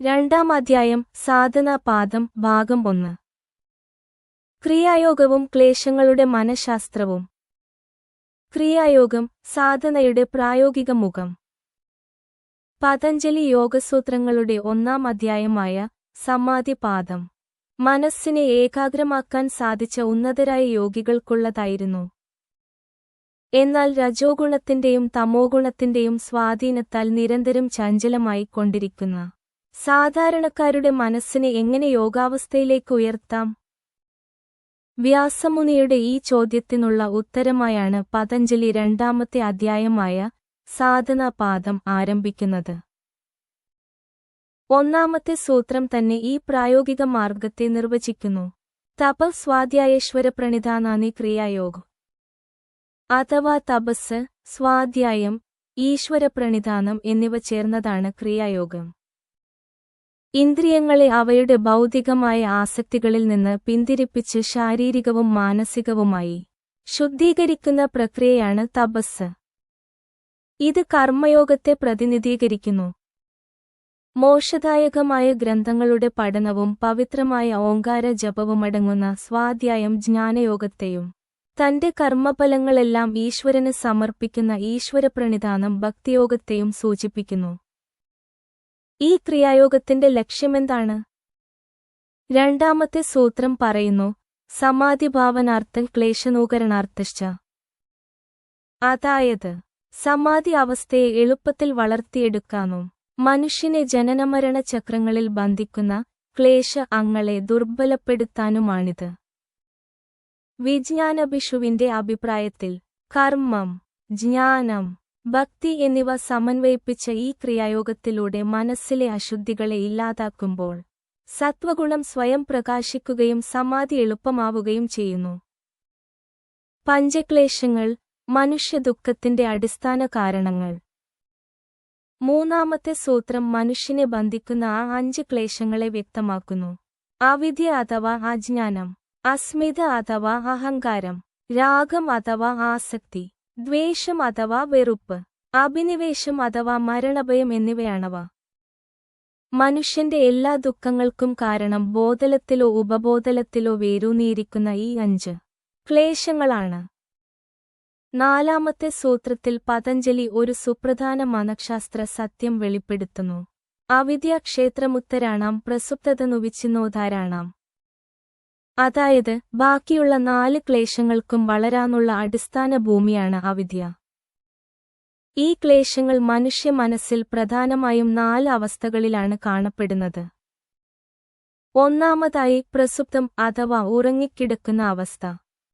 രണ്ടാം അധ്യായം സാധനാപാദം ഭാഗം 1. ക്രിയായോഗവും ക്ലേശങ്ങളുടെ മനഃശാസ്ത്രവും. ക്രിയായോഗം സാധനയുടെ പ്രായോഗിക മുഖം. പതഞ്ജലി യോഗസൂത്രങ്ങളുടെ 1-ാം അധ്യായമായ സമാധിപാദം മനസ്സിനെ ഏകാഗ്രമാക്കാൻ സാധിച്ച ഉന്നതരായ യോഗികൾക്കുള്ളതായിരുന്നു. എന്നാൽ രജോഗുണത്തിന്റെയും തമോഗുണത്തിന്റെയും സ്വാധീനത്താൽ നിരന്തരം ചഞ്ചലമായി കൊണ്ടിരിക്കുന്ന സാധാരണക്കാരുടെ മനസ്സിനെ എങ്ങനെ യോഗാവസ്ഥയിലേക്ക് ഉയർത്താം? വ്യാസമുനിയുടെ ഈ ചോദ്യത്തിനുള്ള ഉത്തരമായാണ് പതഞ്ജലി 2-ാമത്തെ അധ്യായമായ സാധനാപാദം ആരംഭിക്കുന്നത്. 1-ാമത്തെ സൂത്രം തന്നെ ഈ പ്രായോഗിക മാർഗത്തെ നിർവചിക്കുന്നു. തപ സ്വാധ്യായേശ്വര പ്രണിധാനാനി ക്രിയായോഗം, അഥവാ തപസ്, സ്വാധ്യായം, ഈശ്വരപ്രണിധാനം എന്നിവ ചേർന്നതാണ് ക്രിയായോഗം. ഇന്ദ്രിയങ്ങളെ അവയുടെ ഭൗതികമായ ആസക്തികളിൽ നിന്ന് പിന്തിരിപ്പിച്ച് ശാരീരികവും മാനസികവുമായി ശുദ്ധീകരിക്കുന്ന പ്രക്രിയയാണ് തപസ്. ഇത് കർമ്മയോഗത്തെ പ്രതിനിധീകരിക്കുന്നു. മോക്ഷദായകമായ ഗ്രന്ഥങ്ങളുടെ പഠനവും പവിത്രമായ ഓങ്കാര ജപവുമടങ്ങുന്ന സ്വാധ്യായം ജ്ഞാനയോഗത്തെയും തന്റെ കർമ്മഫലങ്ങളെല്ലാം ഈശ്വരന് സമർപ്പിക്കുന്ന ഈശ്വരപ്രണിധാനം ഭക്തിയോഗത്തെയും സൂചിപ്പിക്കുന്നു. ഈ ക്രിയായോഗത്തിന്റെ ലക്ഷ്യമെന്താണ്? 2-ാമത്തെ സൂത്രം പറയുന്നു, സമാധിഭാവനാർത്ഥ ക്ലേശനൂകരണാർത്ഥശ്ച. അതായത് സമാധി അവസ്ഥയെ എളുപ്പത്തിൽ വളർത്തിയെടുക്കാനും മനുഷ്യനെ ജനനമരണ ചക്രങ്ങളിൽ ബന്ധിക്കുന്ന ക്ലേശ അങ്ങളെ ദുർബലപ്പെടുത്താനുമാണിത്. വിജ്ഞാനഭിഷുവിന്റെ അഭിപ്രായത്തിൽ കർമ്മം, ജ്ഞാനം, ഭക്തി എന്നിവ സമന്വയിപ്പിച്ച ഈ ക്രിയായോഗത്തിലൂടെ മനസ്സിലെ അശുദ്ധികളെ ഇല്ലാതാക്കുമ്പോൾ സത്വഗുണം സ്വയം പ്രകാശിക്കുകയും സമാധി എളുപ്പമാവുകയും ചെയ്യുന്നു. പഞ്ചക്ലേശങ്ങൾ മനുഷ്യദുഃഖത്തിന്റെ അടിസ്ഥാന കാരണങ്ങൾ. 3-ാമത്തെ സൂത്രം മനുഷ്യനെ ബന്ധിക്കുന്ന ആ 5 ക്ലേശങ്ങളെ വ്യക്തമാക്കുന്നു. അവിദ്യ അഥവാ അജ്ഞാനം, അസ്മിത അഥവാ അഹങ്കാരം, രാഗം അഥവാ ആസക്തി, ദ്വേഷം അഥവാ വെറുപ്പ്, അഭിനിവേശം അഥവാ മരണഭയം എന്നിവയാണവ. മനുഷ്യന്റെ എല്ലാ ദുഃഖങ്ങൾക്കും കാരണം ബോധലത്തിലോ ഉപബോധലത്തിലോ വേരൂന്നിയിരിക്കുന്ന ഈ 5 ക്ലേശങ്ങളാണ്. 4-ാമത്തെ സൂത്രത്തിൽ പതഞ്ജലി ഒരു സുപ്രധാന മനഃശാസ്ത്ര സത്യം വെളിപ്പെടുത്തുന്നു. അവിദ്യ ക്ഷേത്രമുത്തരാണാം പ്രസുപ്തതനുവിച്ഛിന്നോധാരാണാം. അതായത് ബാക്കിയുള്ള 4 ക്ലേശങ്ങൾക്കും വളരാനുള്ള അടിസ്ഥാന ഭൂമിയാണ് അവിദ്യ. ഈ ക്ലേശങ്ങൾ മനുഷ്യ മനസ്സിൽ പ്രധാനമായും 4 അവസ്ഥകളിലാണ് കാണപ്പെടുന്നത്. 1-ാമതായി പ്രസുപ്തം അഥവാ ഉറങ്ങിക്കിടക്കുന്ന അവസ്ഥ.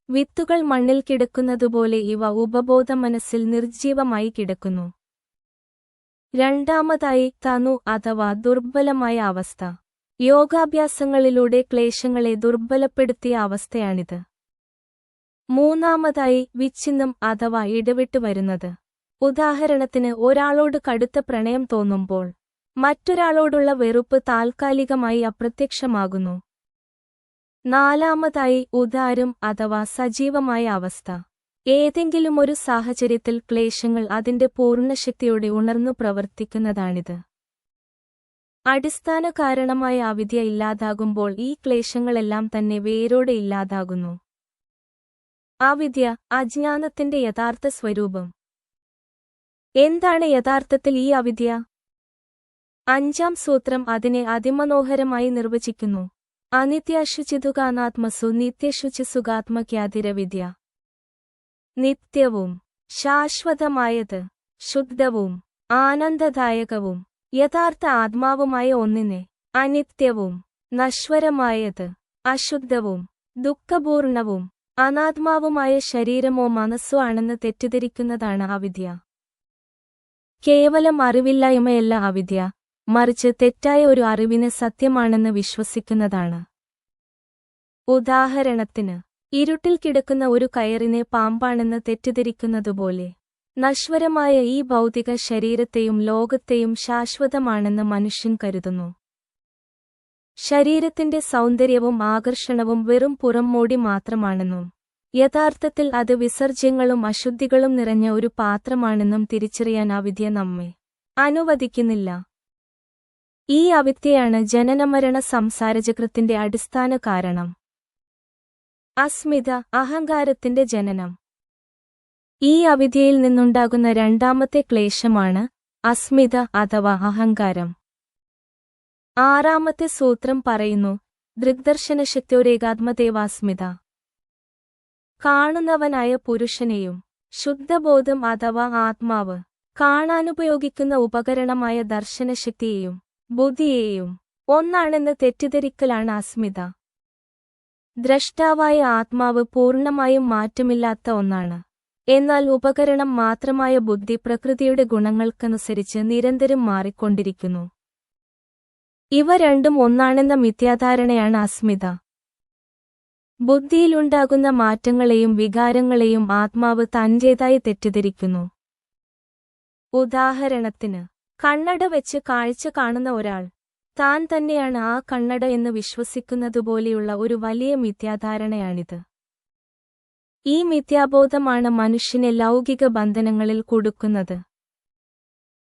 വിത്തുകൾ മണ്ണിൽ കിടക്കുന്നതുപോലെ ഇവ ഉപബോധ മനസ്സിൽ നിർജ്ജീവമായി കിടക്കുന്നു. 2-ാമതായി തനു അഥവാ ദുർബലമായ അവസ്ഥ. യോഗാഭ്യാസങ്ങളിലൂടെ ക്ലേശങ്ങളെ ദുർബലപ്പെടുത്തിയ അവസ്ഥയാണിത്. 3-ാമതായി വിച്ഛിന്നം അഥവാ ഇടവിട്ട് വരുന്നത്. ഉദാഹരണത്തിന് ഒരാളോട് കടുത്ത പ്രണയം തോന്നുമ്പോൾ മറ്റൊരാളോടുള്ള വെറുപ്പ് താൽക്കാലികമായി അപ്രത്യക്ഷമാകുന്നു. 4-ാമതായി ഉദാരം അഥവാ സജീവമായ അവസ്ഥ. ഏതെങ്കിലും ഒരു സാഹചര്യത്തിൽ ക്ലേശങ്ങൾ അതിന്റെ പൂർണ്ണശക്തിയോടെ ഉണർന്നു പ്രവർത്തിക്കുന്നതാണിത്. അടിസ്ഥാന കാരണമായ അവിദ്യ ഇല്ലാതാകുമ്പോൾ ഈ ക്ലേശങ്ങളെല്ലാം തന്നെ വേരോടെ ഇല്ലാതാകുന്നു. അവിദ്യ, അജ്ഞാനത്തിന്റെ യഥാർത്ഥ സ്വരൂപം. എന്താണ് യഥാർത്ഥത്തിൽ ഈ അവിദ്യ? 5-ാം സൂത്രം അതിനെ അതിമനോഹരമായി നിർവചിക്കുന്നു. അനിത്യശുചിതുകാനാത്മസു നിത്യശുചിസുഖാത്മക്യാതിരവിദ്യ. നിത്യവും ശാശ്വതമായത്, ശുദ്ധവും ആനന്ദദായകവും യഥാർത്ഥ ആത്മാവുമായ ഒന്നിനെ അനിത്യവും നശ്വരമായത്, അശുദ്ധവും ദുഃഖപൂർണവും അനാത്മാവുമായ ശരീരമോ മനസ്സോ ആണെന്ന് തെറ്റിദ്ധരിക്കുന്നതാണ് അവിദ്യ. കേവലം അറിവില്ലായ്മയല്ല അവിദ്യ, മറിച്ച് തെറ്റായ ഒരു അറിവിനെ സത്യമാണെന്ന് വിശ്വസിക്കുന്നതാണ്. ഉദാഹരണത്തിന് ഇരുട്ടിൽ കിടക്കുന്ന ഒരു കയറിനെ പാമ്പാണെന്ന് തെറ്റിദ്ധരിക്കുന്നതുപോലെ നശ്വരമായ ഈ ഭൗതിക ശരീരത്തെയും ലോകത്തെയും ശാശ്വതമാണെന്ന് മനുഷ്യൻ കരുതുന്നു. ശരീരത്തിന്റെ സൗന്ദര്യവും ആകർഷണവും വെറും പുറംമോടി മാത്രമാണെന്നും യഥാർത്ഥത്തിൽ അത് വിസർജ്യങ്ങളും അശുദ്ധികളും നിറഞ്ഞ ഒരു പാത്രമാണെന്നും തിരിച്ചറിയാൻ അവിദ്യ നമ്മെ അനുവദിക്കുന്നില്ല. ഈ അവിദ്യയാണ് ജനനമരണ സംസാരചക്രത്തിന്റെ അടിസ്ഥാന കാരണം. അസ്മിത, അഹങ്കാരത്തിന്റെ ജനനം. ഈ അവിദ്യയിൽ നിന്നുണ്ടാകുന്ന രണ്ടാമത്തെ ക്ലേശമാണ് അസ്മിത അഥവാ അഹങ്കാരം. ആറാമത്തെ സൂത്രം പറയുന്നു, ദൃഗ്ദർശനശക്തിയോരേകാത്മദേവാസ്മിത. കാണുന്നവനായ പുരുഷനെയും ശുദ്ധബോധം അഥവാ ആത്മാവ്, കാണാനുപയോഗിക്കുന്ന ഉപകരണമായ ദർശനശക്തിയെയും ബുദ്ധിയെയും ഒന്നാണെന്ന് തെറ്റിദ്ധരിക്കലാണ് അസ്മിത. ദ്രഷ്ടാവായ ആത്മാവ് പൂർണ്ണമായും മാറ്റമില്ലാത്ത ഒന്നാണ്. എന്നാൽ ഉപകരണം മാത്രമായ ബുദ്ധി പ്രകൃതിയുടെ ഗുണങ്ങൾക്കനുസരിച്ച് നിരന്തരം മാറിക്കൊണ്ടിരിക്കുന്നു. ഇവ രണ്ടും ഒന്നാണെന്ന മിഥ്യാധാരണയാണ് അസ്മിത. ബുദ്ധിയിലുണ്ടാകുന്ന മാറ്റങ്ങളെയും വികാരങ്ങളെയും ആത്മാവ് തന്റേതായി തെറ്റിദ്ധരിക്കുന്നു. ഉദാഹരണത്തിന്, കണ്ണട വെച്ച് കാഴ്ച കാണുന്ന ഒരാൾ താൻ തന്നെയാണ് ആ കണ്ണട എന്ന് വിശ്വസിക്കുന്നതുപോലെയുള്ള ഒരു വലിയ മിഥ്യാധാരണയാണിത്. ഈ മിഥ്യാബോധമാണ് മനുഷ്യനെ ലൗകിക ബന്ധനങ്ങളിൽ കുടുക്കുന്നത്.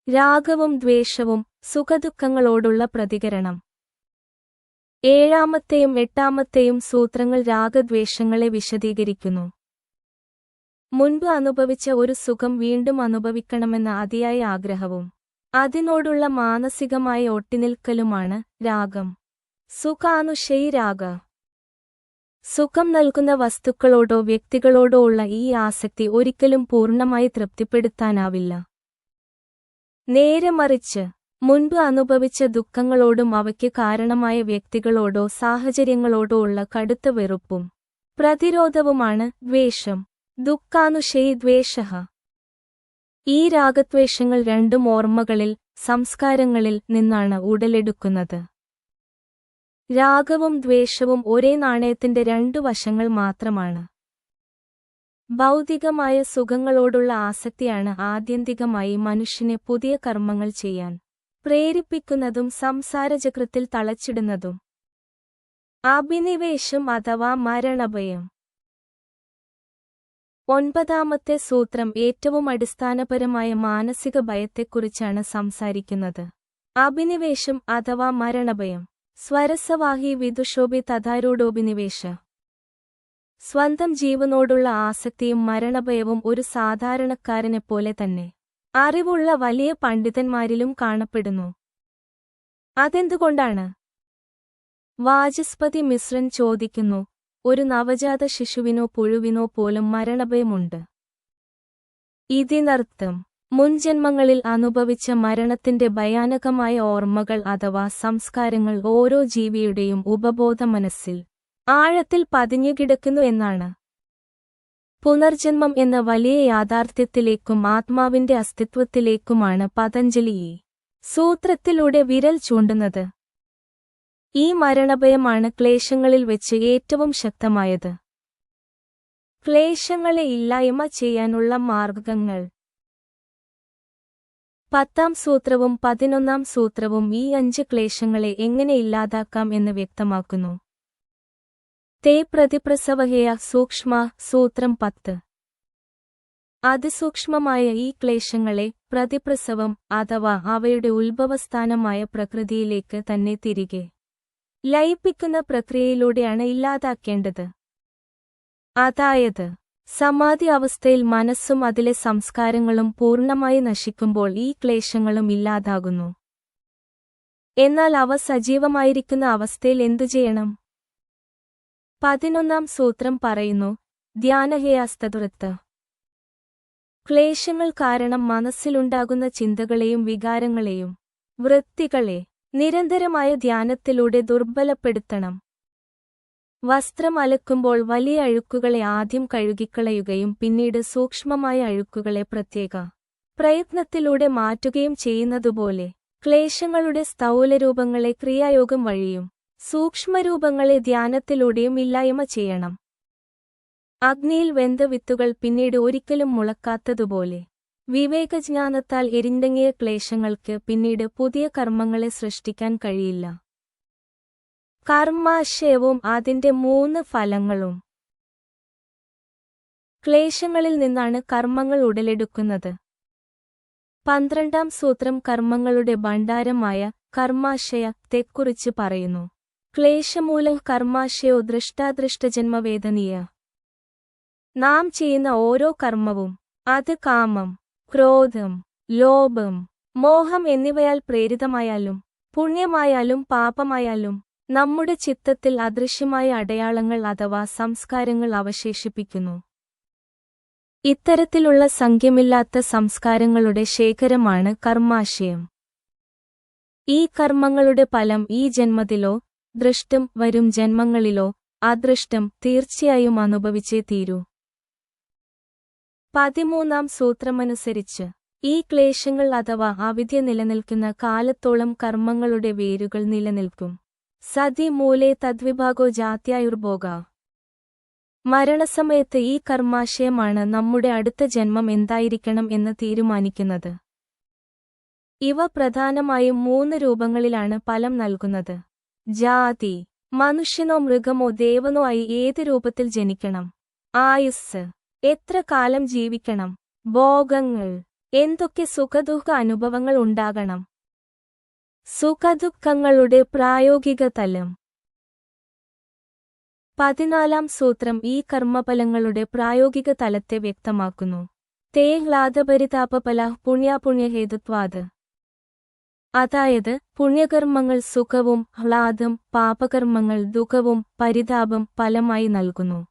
രാഗവും ദ്വേഷവും സുഖദുഃഖങ്ങളോടുള്ള പ്രതികരണം. ഏഴാമത്തെയും എട്ടാമത്തെയും സൂത്രങ്ങൾ രാഗദ്വേഷങ്ങളെ വിശദീകരിക്കുന്നു. മുൻപ് അനുഭവിച്ച ഒരു സുഖം വീണ്ടും അനുഭവിക്കണമെന്ന അതിയായ ആഗ്രഹവും അതിനോടുള്ള മാനസികമായ ഒട്ടിനിൽക്കലുമാണ് രാഗം. സുഖാനുശയി രാഗ. സുഖം നൽകുന്ന വസ്തുക്കളോടോ വ്യക്തികളോടോ ഉള്ള ഈ ആസക്തി ഒരിക്കലും പൂർണ്ണമായി തൃപ്തിപ്പെടുത്താനാവില്ല. നേരെ മറിച്ച്, മുൻപ് അനുഭവിച്ച ദുഃഖങ്ങളോടും അവയ്ക്ക് കാരണമായ വ്യക്തികളോടോ സാഹചര്യങ്ങളോടോ ഉള്ള കടുത്ത വെറുപ്പും പ്രതിരോധവുമാണ് ദ്വേഷം. ദുഃഖാനുശയി ദ്വേഷഃ. ഈ രാഗദ്വേഷങ്ങൾ രണ്ടും ഓർമ്മകളിൽ, സംസ്കാരങ്ങളിൽ നിന്നാണ് ഉടലെടുക്കുന്നത്. രാഗവും ദ്വേഷവും ഒരേ നാണയത്തിന്റെ രണ്ടു വശങ്ങൾ മാത്രമാണ്. ഭൗതികമായ സുഖങ്ങളോടുള്ള ആസക്തിയാണ് ആത്യന്തികമായി മനുഷ്യനെ പുതിയ കർമ്മങ്ങൾ ചെയ്യാൻ പ്രേരിപ്പിക്കുന്നതും സംസാരചക്രത്തിൽ തളച്ചിടുന്നതും. അഭിനിവേശം അഥവാ മരണഭയം. ഒൻപതാമത്തെ സൂത്രം ഏറ്റവും അടിസ്ഥാനപരമായ മാനസിക ഭയത്തെക്കുറിച്ചാണ് സംസാരിക്കുന്നത്. അഭിനിവേശം അഥവാ മരണഭയം. സ്വരസവാഹി വിദുഷോഭി തഥാരൂഢോഭിനിവേശ. സ്വന്തം ജീവനോടുള്ള ആസക്തിയും മരണഭയവും ഒരു സാധാരണക്കാരനെപ്പോലെ തന്നെ അറിവുള്ള വലിയ പണ്ഡിതന്മാരിലും കാണപ്പെടുന്നു. അതെന്തുകൊണ്ടാണ്? വാചസ്പതി മിശ്രൻ ചോദിക്കുന്നു, ഒരു നവജാത ശിശുവിനോ പുഴുവിനോ പോലും മരണഭയമുണ്ട്. ഇതിനർത്ഥം മുൻജന്മങ്ങളിൽ അനുഭവിച്ച മരണത്തിന്റെ ഭയാനകമായ ഓർമ്മകൾ അഥവാ സംസ്കാരങ്ങൾ ഓരോ ജീവിയുടെയും ഉപബോധ മനസ്സിൽ ആഴത്തിൽ പതിഞ്ഞുകിടക്കുന്നു എന്നാണ്. പുനർജന്മം എന്ന വലിയ യാഥാർത്ഥ്യത്തിലേക്കും ആത്മാവിന്റെ അസ്തിത്വത്തിലേക്കുമാണ് പതഞ്ജലി ഈ സൂത്രത്തിലൂടെ വിരൽ ചൂണ്ടുന്നത്. ഈ മരണഭയമാണ് ക്ലേശങ്ങളിൽ വെച്ച് ഏറ്റവും ശക്തമായത്. ക്ലേശങ്ങളെ ഇല്ലായ്മ ചെയ്യാനുള്ള മാർഗങ്ങൾ. 10-ാം സൂത്രവും 11-ാം സൂത്രവും ഈ 5 ക്ലേശങ്ങളെ എങ്ങനെ ഇല്ലാതാക്കാം എന്ന് വ്യക്തമാക്കുന്നു. തേ പ്രതിപ്രസവഹേയ സൂക്ഷ്മ. സൂത്രം 10. അതിസൂക്ഷ്മമായ ഈ ക്ലേശങ്ങളെ പ്രതിപ്രസവം അഥവാ അവയുടെ ഉത്ഭവസ്ഥാനമായ പ്രകൃതിയിലേക്ക് തന്നെ തിരികെ ലയിപ്പിക്കുന്ന പ്രക്രിയയിലൂടെയാണ് ഇല്ലാതാക്കേണ്ടത്. അതായത്, സമാധി അവസ്ഥയിൽ മനസ്സും അതിലെ സംസ്കാരങ്ങളും പൂർണ്ണമായി നശിക്കുമ്പോൾ ഈ ക്ലേശങ്ങളും ഇല്ലാതാകുന്നു. എന്നാൽ അവ സജീവമായിരിക്കുന്ന അവസ്ഥയിൽ എന്തു ചെയ്യണം? 11-ാം സൂത്രം പറയുന്നു, ധ്യാനഹേയാസ്തതുരത്ത്. ക്ലേശങ്ങൾ കാരണം മനസ്സിലുണ്ടാകുന്ന ചിന്തകളെയും വികാരങ്ങളെയും വൃത്തികളെ നിരന്തരമായ ധ്യാനത്തിലൂടെ ദുർബലപ്പെടുത്തണം. വസ്ത്രം അലക്കുമ്പോൾ വലിയ അഴുക്കുകളെ ആദ്യം കഴുകിക്കളയുകയും പിന്നീട് സൂക്ഷ്മമായ അഴുക്കുകളെ പ്രത്യേക പ്രയത്നത്തിലൂടെ മാറ്റുകയും ചെയ്യുന്നതുപോലെ ക്ലേശങ്ങളുടെ സ്ഥൂലരൂപങ്ങളെ ക്രിയായോഗം വഴിയും സൂക്ഷ്മരൂപങ്ങളെ ധ്യാനത്തിലൂടെയും ഇല്ലായ്മ ചെയ്യണം. അഗ്നിയിൽ വെന്ത വിത്തുകൾ പിന്നീട് ഒരിക്കലും മുളക്കാത്തതുപോലെ വിവേകജ്ഞാനത്താൽ എരിഞ്ഞടങ്ങിയ ക്ലേശങ്ങൾക്ക് പിന്നീട് പുതിയ കർമ്മങ്ങളെ സൃഷ്ടിക്കാൻ കഴിയില്ല. കർമാശയവും അതിന്റെ 3 ഫലങ്ങളും. ക്ലേശങ്ങളിൽ നിന്നാണ് കർമ്മങ്ങൾ ഉടലെടുക്കുന്നത്. 12-ാം സൂത്രം കർമ്മങ്ങളുടെ ഭണ്ഡാരമായ കർമാശയത്തെക്കുറിച്ച് പറയുന്നു. ക്ലേശമൂലം കർമാശയോ ദൃഷ്ടാദൃഷ്ടജന്മവേദനീയ. നാം ചെയ്യുന്ന ഓരോ കർമ്മവും അത് കാമം, ക്രോധം, ലോഭം, മോഹം എന്നിവയാൽ പ്രേരിതമായാലും പുണ്യമായാലും പാപമായാലും നമ്മുടെ ചിത്തത്തിൽ അദൃശ്യമായ അടയാളങ്ങൾ അഥവാ സംസ്കാരങ്ങൾ അവശേഷിപ്പിക്കുന്നു. ഇത്തരത്തിലുള്ള സംഖ്യമില്ലാത്ത സംസ്കാരങ്ങളുടെ ശേഖരമാണ് കർമാശയം. ഈ കർമ്മങ്ങളുടെ ഫലം ഈ ജന്മത്തിലോ ദൃഷ്ടം വരും ജന്മങ്ങളിലോ അദൃഷ്ടം തീർച്ചയായും അനുഭവിച്ചേ തീരൂ. 13-ാം സൂത്രമനുസരിച്ച് ഈ ക്ലേശങ്ങൾ അഥവാ അവിദ്യ നിലനിൽക്കുന്ന കാലത്തോളം കർമ്മങ്ങളുടെ വേരുകൾ നിലനിൽക്കും. സതി മൂലേ തദ്വിഭാഗോ ജാത്യായുർഭോഗ. മരണസമയത്ത് ഈ കർമാശയമാണ് നമ്മുടെ അടുത്ത ജന്മം എന്തായിരിക്കണം എന്ന് തീരുമാനിക്കുന്നത്. ഇവ പ്രധാനമായും 3 രൂപങ്ങളിലാണ് ഫലം നൽകുന്നത്. ജാതി, മനുഷ്യനോ മൃഗമോ ദേവനോ ആയി ഏത് രൂപത്തിൽ ജനിക്കണം. ആയുസ്സ്, എത്ര കാലം ജീവിക്കണം. ഭോഗങ്ങൾ, എന്തൊക്കെ സുഖദുഃഖ അനുഭവങ്ങൾ ഉണ്ടാകണം. സുഖദുഃഖങ്ങളുടെ പ്രായോഗിക തലം. 14-ാം സൂത്രം ഈ കർമ്മഫലങ്ങളുടെ പ്രായോഗിക തലത്തെ വ്യക്തമാക്കുന്നു. തേ ഹ്ലാദപരിതാപഫല പുണ്യാപുണ്യഹേതുത്വാത്. അതായത് പുണ്യകർമ്മങ്ങൾ സുഖവും ഹ്ലാദം, പാപകർമ്മങ്ങൾ ദുഃഖവും പരിതാപം ഫലമായി നൽകുന്നു.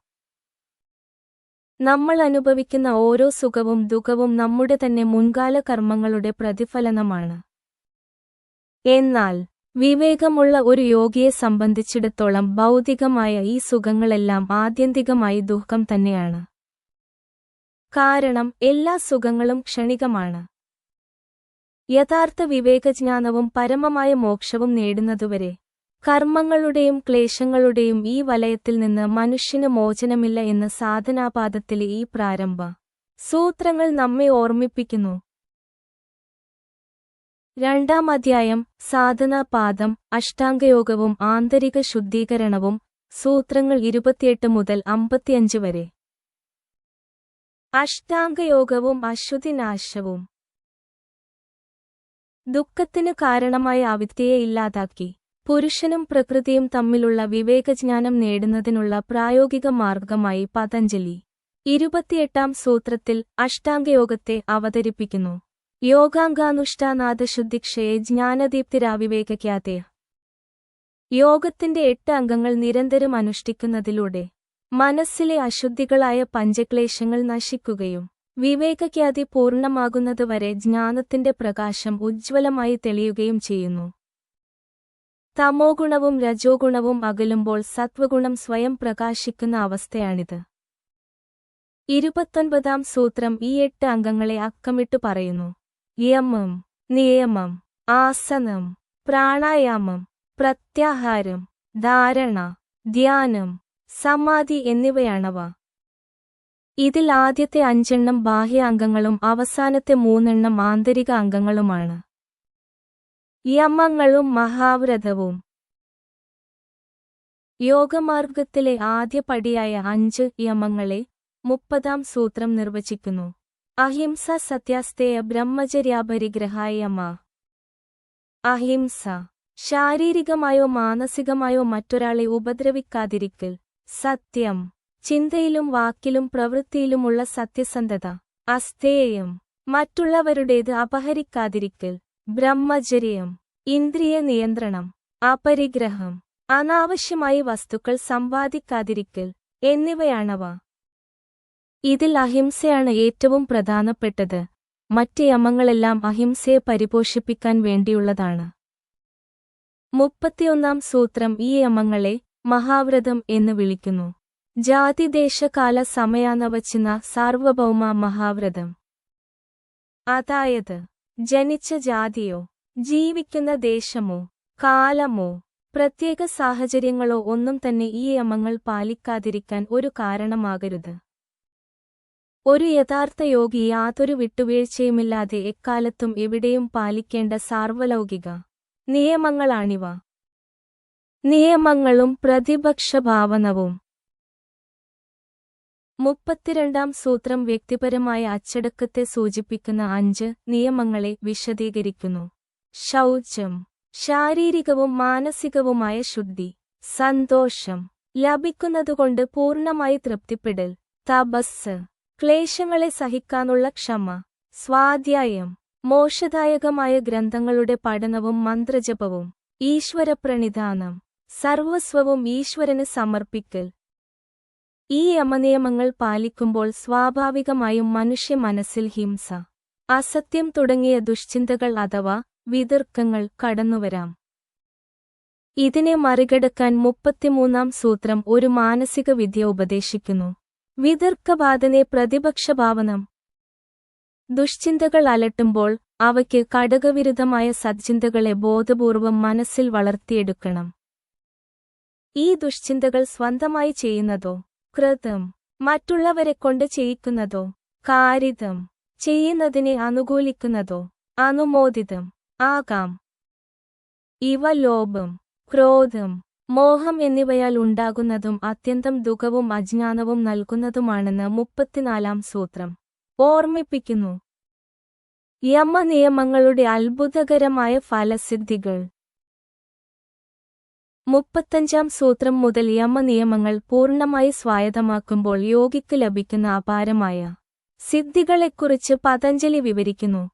നമ്മൾ അനുഭവിക്കുന്ന ഓരോ സുഖവും ദുഃഖവും നമ്മുടെ തന്നെ മുൻകാല കർമ്മങ്ങളുടെ പ്രതിഫലനമാണ്. എന്നാൽ വിവേകമുള്ള ഒരു യോഗിയെ സംബന്ധിച്ചിടത്തോളം ഭൗതികമായ ഈ സുഖങ്ങളെല്ലാം ആത്യന്തികമായി ദുഃഖം തന്നെയാണ്. കാരണം എല്ലാ സുഖങ്ങളും ക്ഷണികമാണ്. യഥാർത്ഥ വിവേകജ്ഞാനവും പരമമായ മോക്ഷവും നേടുന്നതുവരെ കർമ്മങ്ങളുടെയും ക്ലേശങ്ങളുടെയും ഈ വലയത്തിൽ നിന്ന് മനുഷ്യന് മോചനമില്ല എന്ന് സാധനാപാദത്തിലെ ഈ പ്രാരംഭ സൂത്രങ്ങൾ നമ്മെ ഓർമ്മിപ്പിക്കുന്നു. 2-ാം അധ്യായം സാധനാപാദം, അഷ്ടാംഗയോഗവും ആന്തരിക ശുദ്ധീകരണവും. സൂത്രങ്ങൾ 28 മുതൽ 55 വരെ. അഷ്ടാംഗയോഗവും അശുദ്ധിനാശവും. ദുഃഖത്തിന് കാരണമായ അവിദ്യയെ ഇല്ലാതാക്കി പുരുഷനും പ്രകൃതിയും തമ്മിലുള്ള വിവേകജ്ഞാനം നേടുന്നതിനുള്ള പ്രായോഗിക മാർഗമായി പതഞ്ജലി 28-ാം സൂത്രത്തിൽ അഷ്ടാംഗയോഗത്തെ അവതരിപ്പിക്കുന്നു. യോഗാംഗാനുഷ്ഠാനാദശുദ്ധിക്ഷയെ ജ്ഞാനദീപ്തിരാവിവേകക്യാതേ. യോഗത്തിന്റെ 8 അംഗങ്ങൾ നിരന്തരം അനുഷ്ഠിക്കുന്നതിലൂടെ മനസ്സിലെ അശുദ്ധികളായ പഞ്ചക്ലേശങ്ങൾ നശിക്കുകയും വിവേകക്യാതി പൂർണ്ണമാകുന്നതുവരെ ജ്ഞാനത്തിന്റെ പ്രകാശം ഉജ്ജ്വലമായി തെളിയുകയും ചെയ്യുന്നു. തമോഗുണവും രജോഗുണവും അകലുമ്പോൾ സത്വഗുണം സ്വയം പ്രകാശിക്കുന്ന അവസ്ഥയാണിത്. 29-ാം സൂത്രം ഈ 8 അംഗങ്ങളെ അക്കമിട്ടു പറയുന്നു. യമം, നിയമം, ആസനം, പ്രാണായാമം, പ്രത്യാഹാരം, ധാരണ, ധ്യാനം, സമാധി എന്നിവയാണവ. ഇതിൽ ആദ്യത്തെ 5 ബാഹ്യ അംഗങ്ങളും അവസാനത്തെ 3 ആന്തരിക അംഗങ്ങളുമാണ്. യമങ്ങളും മഹാവ്രതവും. യോഗമാർഗത്തിലെ ആദ്യ പടിയായ 5 യമങ്ങളെ 30-ാം സൂത്രം നിർവചിക്കുന്നു. അഹിംസ, സത്യാസ്തേയ, ബ്രഹ്മചര്യാപരിഗ്രഹായ യമ. അഹിംസ, ശാരീരികമായോ മാനസികമായോ മറ്റൊരാളെ ഉപദ്രവിക്കാതിരിക്കൽ. സത്യം, ചിന്തയിലും വാക്കിലും പ്രവൃത്തിയിലുമുള്ള സത്യസന്ധത. അസ്തേയം, മറ്റുള്ളവരുടേത് അപഹരിക്കാതിരിക്കൽ. ബ്രഹ്മചര്യം, ഇന്ദ്രിയ നിയന്ത്രണം. അപരിഗ്രഹം, അനാവശ്യമായി വസ്തുക്കൾ സമ്പാദിക്കാതിരിക്കൽ എന്നിവയാണവ. ഇതിൽ അഹിംസയാണ് ഏറ്റവും പ്രധാനപ്പെട്ടത്. മറ്റ് യമങ്ങളെല്ലാം അഹിംസയെ പരിപോഷിപ്പിക്കാൻ വേണ്ടിയുള്ളതാണ്. 31-ാം സൂത്രം ഈ യമങ്ങളെ മഹാവ്രതം എന്ന് വിളിക്കുന്നു. ജാതിദേശകാല സമയാനവച്ചിന സാർവഭൗമ മഹാവ്രതം. അതായത് ജനിച്ച ജാതിയോ ജീവിക്കുന്ന ദേശമോ കാലമോ പ്രത്യേക സാഹചര്യങ്ങളോ ഒന്നും തന്നെ ഈ യമങ്ങൾ പാലിക്കാതിരിക്കാൻ ഒരു കാരണമാകരുത്. ഒരു യഥാർത്ഥ യോഗി യാതൊരു വിട്ടുവീഴ്ചയുമില്ലാതെ എക്കാലത്തും എവിടെയും പാലിക്കേണ്ട സാർവലൗകിക നിയമങ്ങളാണിവ. നിയമങ്ങളും പ്രതിപക്ഷഭാവനവും. 32-ാം സൂത്രം വ്യക്തിപരമായ അച്ചടക്കത്തെ സൂചിപ്പിക്കുന്ന 5 നിയമങ്ങളെ വിശദീകരിക്കുന്നു. ശൗചം, ശാരീരികവും മാനസികവുമായ ശുദ്ധി. സന്തോഷം ലഭിക്കുന്നതുകൊണ്ട് പൂർണ്ണമായി തൃപ്തിപ്പെടൽ. തപസ്സ് ക്ലേശങ്ങളെ സഹിക്കാനുള്ള ക്ഷമ. സ്വാധ്യായം മോക്ഷദായകമായ ഗ്രന്ഥങ്ങളുടെ പഠനവും മന്ത്രജപവും. ഈശ്വരപ്രണിധാനം സർവസ്വവും ഈശ്വരന് സമർപ്പിക്കൽ. ഈ യമനിയമങ്ങൾ പാലിക്കുമ്പോൾ സ്വാഭാവികമായും മനുഷ്യ മനസ്സിൽ ഹിംസ, അസത്യം തുടങ്ങിയ ദുശ്ചിന്തകൾ അഥവാ വിതർക്കങ്ങൾ കടന്നുവരാം. ഇതിനെ മറികടക്കാൻ 33-ാം സൂത്രം ഒരു മാനസിക വിദ്യ ഉപദേശിക്കുന്നു. വിതർക്കബാധനെ പ്രതിപക്ഷഭാവനം. ദുശ്ചിന്തകൾ അലട്ടുമ്പോൾ അവയ്ക്ക് ഘടകവിരുദ്ധമായ സദ്ചിന്തകളെ ബോധപൂർവം മനസ്സിൽ വളർത്തിയെടുക്കണം. ഈ ദുശ്ചിന്തകൾ സ്വന്തമായി ചെയ്യുന്നതോ കൃതം മറ്റുള്ളവരെക്കൊണ്ട് ചെയ്യിക്കുന്നതോ കാരിതം ചെയ്യുന്നതിനെ അനുകൂലിക്കുന്നതോ അനുമോദിതം ആകാം. ഇവ ലോഭം, ക്രോധം, മോഹം എന്നിവയാൽ ഉണ്ടാകുന്നതും അത്യന്തം ദുഃഖവും അജ്ഞാനവും നൽകുന്നതുമാണെന്ന് 34-ാം സൂത്രം ഓർമ്മിപ്പിക്കുന്നു. യമനിയമങ്ങളുടെ അത്ഭുതകരമായ ഫലസിദ്ധികൾ. 35-ാം സൂത്രം മുതൽ യമനിയമങ്ങൾ പൂർണ്ണമായി സ്വായത്തമാക്കുമ്പോൾ യോഗിക്ക് ലഭിക്കുന്ന അപാരമായ സിദ്ധികളെക്കുറിച്ച് പതഞ്ജലി വിവരിക്കുന്നു.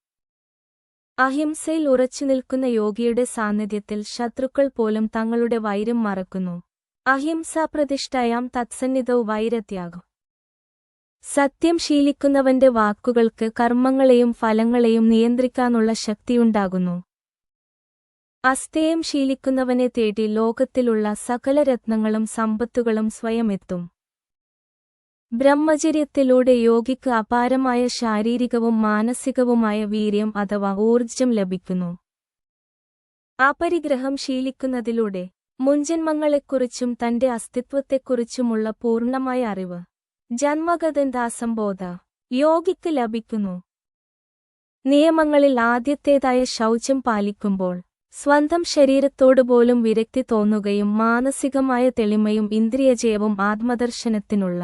അഹിംസയിൽ ഉറച്ചുനിൽക്കുന്ന യോഗിയുടെ സാന്നിധ്യത്തിൽ ശത്രുക്കൾ പോലും തങ്ങളുടെ വൈരം മറക്കുന്നു. അഹിംസാപ്രതിഷ്ഠയാം തത്സന്നിധൗ വൈരത്യാഗം. സത്യം ശീലിക്കുന്നവന്റെ വാക്കുകൾക്ക് കർമ്മങ്ങളെയും ഫലങ്ങളെയും നിയന്ത്രിക്കാനുള്ള ശക്തിയുണ്ടാകുന്നു. അസ്തേയം ശീലിക്കുന്നവനെ തേടി ലോകത്തിലുള്ള സകല രത്നങ്ങളും സമ്പത്തുകളും സ്വയം എത്തും. ബ്രഹ്മചര്യത്തിലൂടെ യോഗിക്ക് അപാരമായ ശാരീരികവും മാനസികവുമായ വീര്യം അഥവാ ഊർജ്ജം ലഭിക്കുന്നു. അപരിഗ്രഹം ശീലിക്കുന്നതിലൂടെ മുൻജന്മങ്ങളെക്കുറിച്ചും തന്റെ അസ്തിത്വത്തെക്കുറിച്ചുമുള്ള പൂർണ്ണമായ അറിവ് ജന്മഗതന്താസംബോധ യോഗിക്ക് ലഭിക്കുന്നു. നിയമങ്ങളിൽ ആദ്യത്തേതായ ശൗചം പാലിക്കുമ്പോൾ സ്വന്തം ശരീരത്തോടുപോലും വിരക്തി തോന്നുകയും മാനസികമായ തെളിമയും ഇന്ദ്രിയജയവും ആത്മദർശനത്തിനുള്ള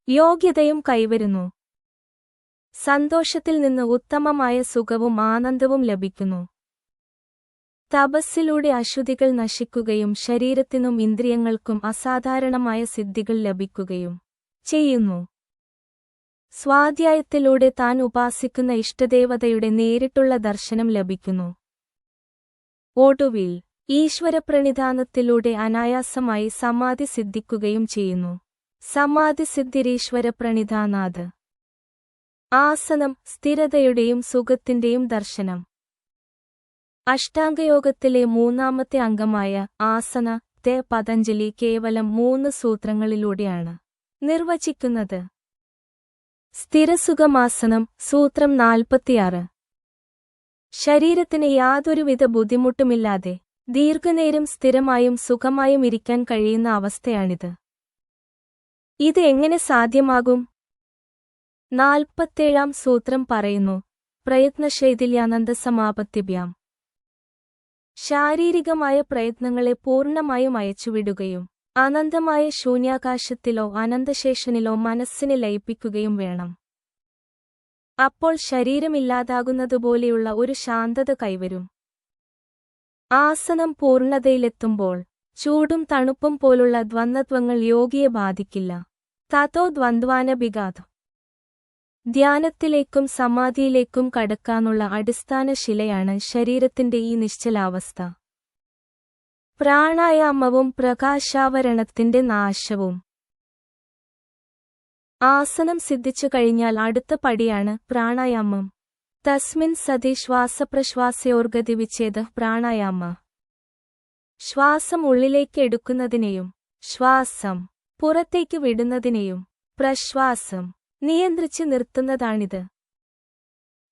യോഗ്യതയും കൈവരുന്നു. സന്തോഷത്തിൽ നിന്ന് ഉത്തമമായ സുഖവും ആനന്ദവും ലഭിക്കുന്നു. തപസ്സിലൂടെ അശുദ്ധികൾ നശിക്കുകയും ശരീരത്തിനും ഇന്ദ്രിയങ്ങൾക്കും അസാധാരണമായ സിദ്ധികൾ ലഭിക്കുകയും ചെയ്യുന്നു. സ്വാധ്യായത്തിലൂടെ താൻ ഉപാസിക്കുന്ന ഇഷ്ടദേവതയുടെ നേരിട്ടുള്ള ദർശനം ലഭിക്കുന്നു. ഒടുവിൽ ഈശ്വരപ്രണിധാനത്തിലൂടെ അനായാസമായി സമാധി സിദ്ധിക്കുകയും ചെയ്യുന്നു. സമാധിസിദ്ധിരീശ്വരപ്രണിധാനാത്. ആസനം സ്ഥിരതയുടെയും സുഖത്തിന്റെയും ദർശനം. അഷ്ടാംഗയോഗത്തിലെ 3-ാമത്തെ അംഗമായ ആസന-ത്തെ പതഞ്ജലി കേവലം 3 സൂത്രങ്ങളിലൂടെയാണ് നിർവചിക്കുന്നത്. സ്ഥിരസുഖമാസനം സൂത്രം 46. ശരീരത്തിന് യാതൊരുവിധ ബുദ്ധിമുട്ടുമില്ലാതെ ദീർഘനേരം സ്ഥിരമായും സുഖമായും ഇരിക്കാൻ കഴിയുന്ന അവസ്ഥയാണിത്. ഇത് എങ്ങനെ സാധ്യമാകും? 47-ാം സൂത്രം പറയുന്നു, പ്രയത്നശൈഥില്യാനന്ദസമാപത്തിഭ്യാം. ശാരീരികമായ പ്രയത്നങ്ങളെ പൂർണ്ണമായും അയച്ചുവിടുകയും അനന്തമായ ശൂന്യാകാശത്തിലോ അനന്തശേഷനിലോ മനസ്സിനെ ലയിപ്പിക്കുകയും വേണം. അപ്പോൾ ശരീരമില്ലാതാകുന്നതുപോലെയുള്ള ഒരു ശാന്തത കൈവരും. ആസനം പൂർണ്ണതയിലെത്തുമ്പോൾ ചൂടും തണുപ്പും പോലുള്ള ദ്വന്ദ്വങ്ങൾ യോഗിയെ ബാധിക്കില്ല. തതോ ദ്വന്ദ്വാനഭിഘാതം. ധ്യാനത്തിലേക്കും സമാധിയിലേക്കും കടക്കാനുള്ള അടിസ്ഥാന ശിലയാണ് ശരീരത്തിന്റെ ഈ നിശ്ചലാവസ്ഥ. പ്രാണായാമവും പ്രകാശാവരണത്തിന്റെ നാശവും. ആസനം സിദ്ധിച്ചു കഴിഞ്ഞാൽ അടുത്ത പടിയാണ് പ്രാണായാമം. തസ്മിൻ സതി ശ്വാസപ്രശ്വാസയോർഗതിവിച്ഛേദ പ്രാണായാമ. ശ്വാസം ഉള്ളിലേക്ക് എടുക്കുന്നതിനെയും ശ്വാസം പുറത്തേക്ക് വിടുന്നതിനെയും പ്രശ്വാസം നിയന്ത്രിച്ച് നിർത്തുന്നതാണിത്.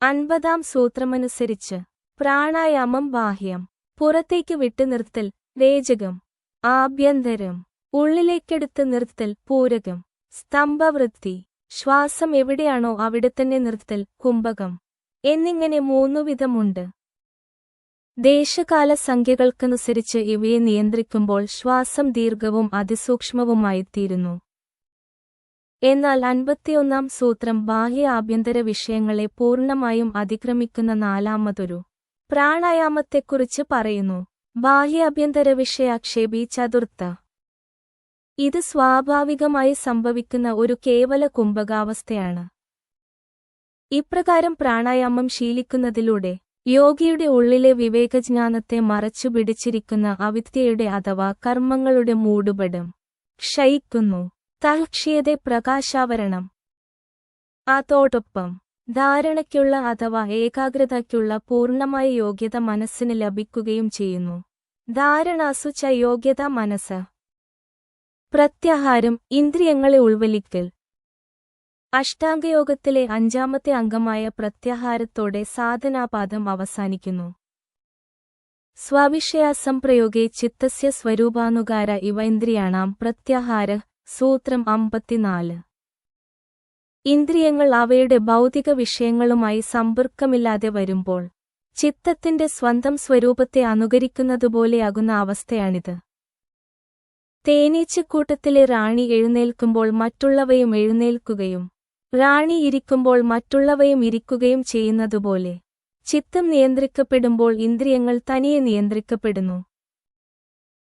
50-ാം സൂത്രമനുസരിച്ച് പ്രാണായാമം ബാഹ്യം, പുറത്തേക്ക് വിട്ടു നിർത്തൽ രേചകം, ആഭ്യന്തരം, ഉള്ളിലേക്കെടുത്ത് നിർത്തൽ പൂരകം, സ്തംഭവൃത്തി, ശ്വാസം എവിടെയാണോ അവിടെത്തന്നെ നിർത്തൽ കുംഭകം എന്നിങ്ങനെ 3 വിധമുണ്ട്. ദേശകാല സംഖ്യകൾക്കനുസരിച്ച് ഇവയെ നിയന്ത്രിക്കുമ്പോൾ ശ്വാസം ദീർഘവും അതിസൂക്ഷ്മവുമായിത്തീരുന്നു. എന്നാൽ 51-ാം സൂത്രം ബാഹ്യ ആഭ്യന്തര വിഷയങ്ങളെ പൂർണ്ണമായും അതിക്രമിക്കുന്ന 4-മതൊരു പ്രാണായാമത്തെക്കുറിച്ച് പറയുന്നു. ബാഹ്യാഭ്യന്തര വിഷയാക്ഷേപി ചതുർത്ഥ. ഇത് സ്വാഭാവികമായി സംഭവിക്കുന്ന ഒരു കേവല കുംഭകാവസ്ഥയാണ്. ഇപ്രകാരം പ്രാണായാമം ശീലിക്കുന്നതിലൂടെ യോഗിയുടെ ഉള്ളിലെ വിവേകജ്ഞാനത്തെ മറച്ചുപിടിച്ചിരിക്കുന്ന അവിദ്യയുടെ അഥവാ കർമ്മങ്ങളുടെ മൂടുപടം ക്ഷയിക്കുന്നു. തൽക്ഷ്യതെ പ്രകാശാവരണം. അതോടൊപ്പം ധാരണയ്ക്കുള്ള അഥവാ ഏകാഗ്രതയ്ക്കുള്ള പൂർണ്ണമായ യോഗ്യത മനസ്സിന് ലഭിക്കുകയും ചെയ്യുന്നു. ധാരണാസു ച യോഗ്യത മനസ്സ്. പ്രത്യാഹാരം, ഇന്ദ്രിയങ്ങളെ ഉൾവലിക്കൽ. അഷ്ടാംഗയോഗത്തിലെ 5ാമത്തെ അംഗമായ പ്രത്യാഹാരത്തോടെ സാധനാപാദം അവസാനിക്കുന്നു. സ്വവിഷയാസംപ്രയോഗേ ചിത്തസ്യ സ്വരൂപാനുകാര ഇവ ഇന്ദ്രിയാണാം പ്രത്യാഹാര. സൂത്രം 54. ഇന്ദ്രിയങ്ങൾ അവയുടെ ഭൗതിക വിഷയങ്ങളുമായി സമ്പർക്കമില്ലാതെ വരുമ്പോൾ ചിത്തത്തിന്റെ സ്വന്തം സ്വരൂപത്തെ അനുകരിക്കുന്നതുപോലെയാകുന്ന അവസ്ഥയാണിത്. തേനീച്ചക്കൂട്ടത്തിലെ റാണി എഴുന്നേൽക്കുമ്പോൾ മറ്റുള്ളവയും എഴുന്നേൽക്കുകയും റാണി ഇരിക്കുമ്പോൾ മറ്റുള്ളവയും ഇരിക്കുകയും ചെയ്യുന്നതുപോലെ ചിത്തം നിയന്ത്രിക്കപ്പെടുമ്പോൾ ഇന്ദ്രിയങ്ങൾ തനിയെ നിയന്ത്രിക്കപ്പെടുന്നു.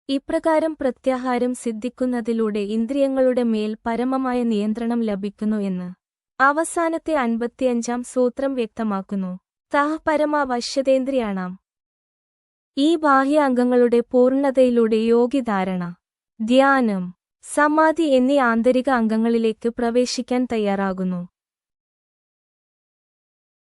ഇപ്രകാരം പ്രത്യാഹാരം സിദ്ധിക്കുന്നതിലൂടെ ഇന്ദ്രിയങ്ങളുടെ മേൽ പരമമായ നിയന്ത്രണം ലഭിക്കുന്നു എന്ന് അവസാനത്തെ 55ാം സൂത്രം വ്യക്തമാക്കുന്നു. തഹ പരമാവശ്യതേന്ദ്രിയാണാം. ഈ ബാഹ്യ അംഗങ്ങളുടെ പൂർണ്ണതയിലൂടെ യോഗി ധാരണ, ധ്യാനം, സമാധി എന്നീ ആന്തരിക അംഗങ്ങളിലേക്ക് പ്രവേശിക്കാൻ തയ്യാറാകുന്നു.